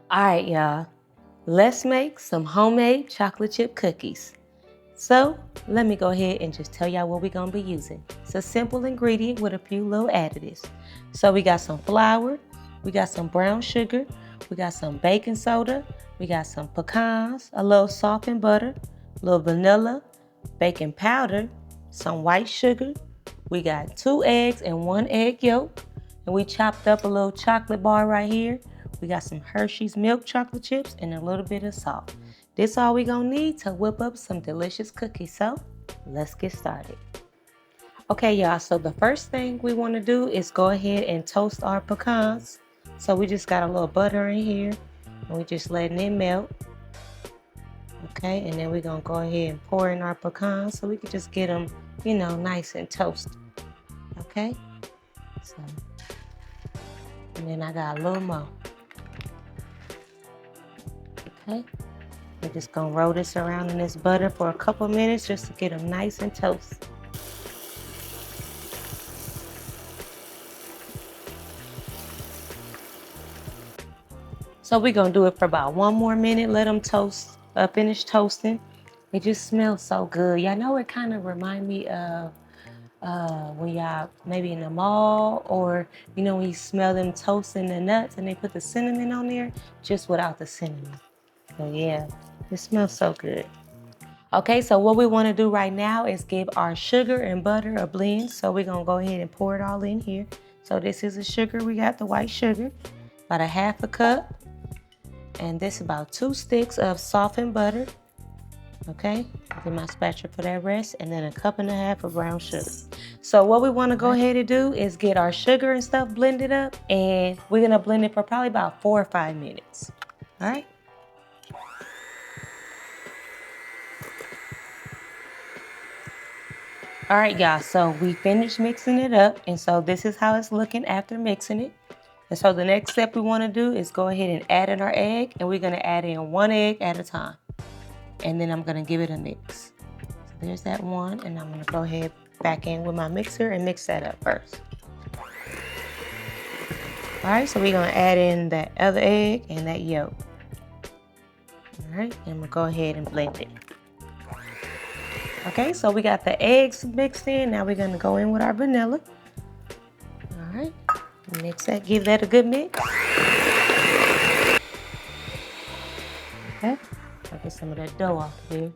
All right, y'all. Let's make some homemade chocolate chip cookies. So let me go ahead and just tell y'all what we're gonna be using. It's a simple ingredient with a few little additives. So we got some flour, we got some brown sugar, we got some baking soda, we got some pecans, a little softened butter, a little vanilla, baking powder, some white sugar. We got 2 eggs and 1 egg yolk. And we chopped up a little chocolate bar right here. We got some Hershey's milk chocolate chips and a little bit of salt. This all we gonna need to whip up some delicious cookies. So let's get started. Okay, y'all, so the first thing we wanna do is go ahead and toast our pecans. So we just got a little butter in here and we just letting it melt. Okay, and then we're gonna go ahead and pour in our pecans so we can just get them, nice and toasted. Okay, so, and then I got a little more. Okay, we're just gonna roll this around in this butter for a couple minutes just to get them nice and toasted. So we're gonna do it for about 1 more minute, let them toast, finish toasting. It just smells so good. Y'all know it kind of remind me of when y'all maybe in the mall or when you smell them toasting the nuts and they put the cinnamon on there, just without the cinnamon. So yeah, it smells so good. Okay, so what we want to do right now is give our sugar and butter a blend. So we're gonna go ahead and pour it all in here. So this is the sugar, we got the white sugar, about a 1/2 cup. And this about 2 sticks of softened butter. Okay, get my spatula for that rest, and then a 1.5 cups of brown sugar. So what we want to go ahead and do is get our sugar and stuff blended up, and we're gonna blend it for probably about 4 or 5 minutes. All right. All right, y'all, so we finished mixing it up, and so this is how it's looking after mixing it. And so the next step we want to do is go ahead and add in our egg, and we're gonna add in 1 egg at a time. And then I'm gonna give it a mix. So there's that one, and I'm gonna go ahead back in with my mixer and mix that up first. All right, so we're gonna add in that other egg and that yolk. All right, and I'm gonna go ahead and blend it. Okay, so we got the eggs mixed in. Now we're gonna go in with our vanilla. All right, mix that, give that a good mix. Okay, I'll get some of that dough off here.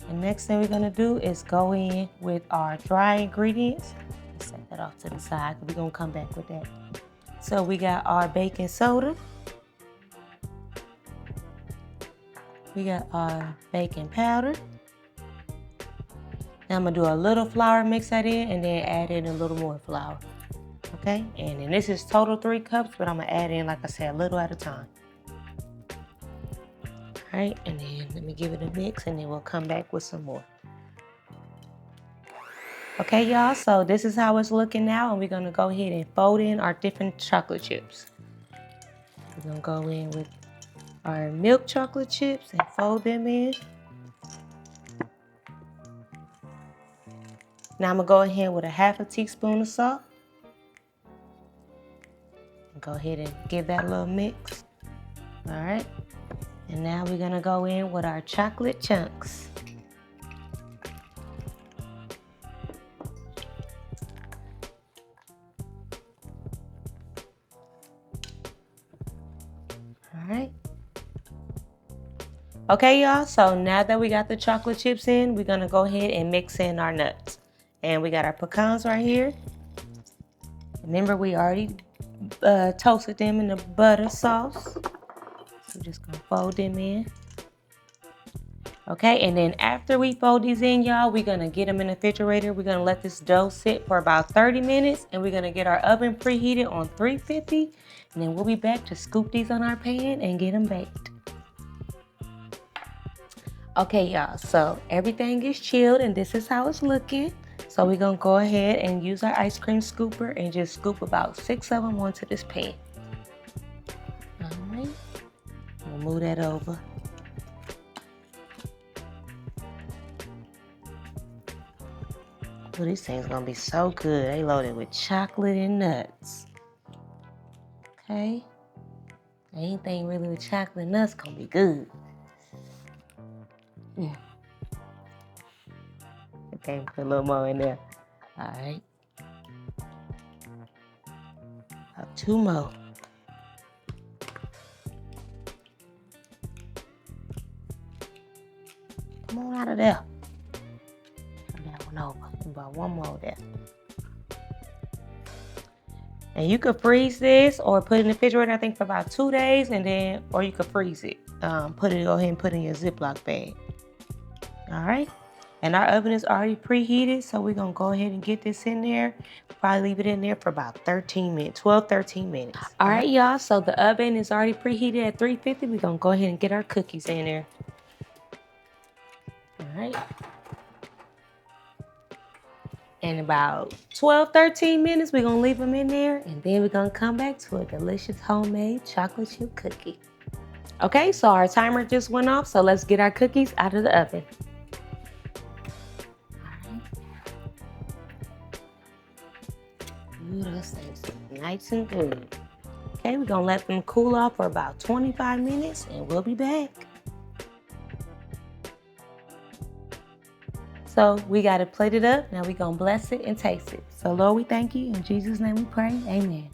And next thing we're gonna do is go in with our dry ingredients. Let's set that off to the side because we're gonna come back with that. So we got our baking soda. We got our baking powder. Now I'm gonna do a little flour, mix that in, and then add in a little more flour. Okay, and then this is total 3 cups, but I'm gonna add in, like I said, a little at a time. All right, and then let me give it a mix, and then we'll come back with some more. Okay, y'all, so this is how it's looking now, and we're gonna go ahead and fold in our different chocolate chips. We're gonna go in with our milk chocolate chips and fold them in. Now I'm gonna go ahead with a 1/2 teaspoon of salt. Go ahead and give that a little mix. All right, and now we're gonna go in with our chocolate chunks. All right. Okay, y'all, so now that we got the chocolate chips in, we're gonna go ahead and mix in our nuts. And we got our pecans right here. Remember, we already toasted them in the butter sauce. So we're just gonna fold them in. Okay, and then after we fold these in, y'all, we're gonna get them in the refrigerator. We're gonna let this dough sit for about 30 minutes, and we're gonna get our oven preheated on 350, and then we'll be back to scoop these on our pan and get them baked. Okay, y'all, so everything is chilled, and this is how it's looking. So we're gonna go ahead and use our ice cream scooper and just scoop about 6 of them onto this pan. All right, we'll move that over. Oh, these things gonna be so good. They loaded with chocolate and nuts. Okay, Anything really with chocolate nuts gonna be good. Okay, put a little more in there. All right. About 2 more. Come on out of there. Turn that one over. About 1 more there. And you could freeze this or put it in the refrigerator, I think, for about 2 days, and then, or you could freeze it. Go ahead and put it in your Ziploc bag. All right. And our oven is already preheated, so we're gonna go ahead and get this in there. Probably leave it in there for about 13 minutes, 12, 13 minutes. All right, y'all, so the oven is already preheated at 350. We're gonna go ahead and get our cookies in there. All right. In about 12, 13 minutes, we're gonna leave them in there, and then we're gonna come back to a delicious homemade chocolate chip cookie. Okay, so our timer just went off, so let's get our cookies out of the oven. Ooh, those things look nice and good. Okay, we're gonna let them cool off for about 25 minutes, and we'll be back. So we got it plated up. Now we're gonna bless it and taste it. So Lord, we thank you. In Jesus' name we pray, amen.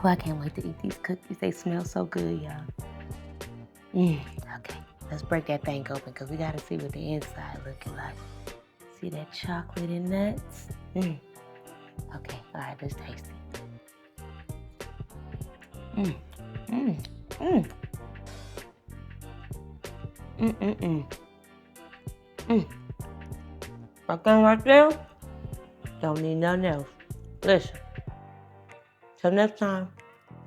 Oh, I can't wait to eat these cookies. They smell so good, y'all. Okay, let's break that thing open because we gotta see what the inside looking like. See that chocolate and nuts? Okay, all right, let's taste it. That thing right there, don't need nothing else. Listen, till next time,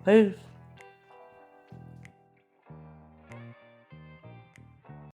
peace.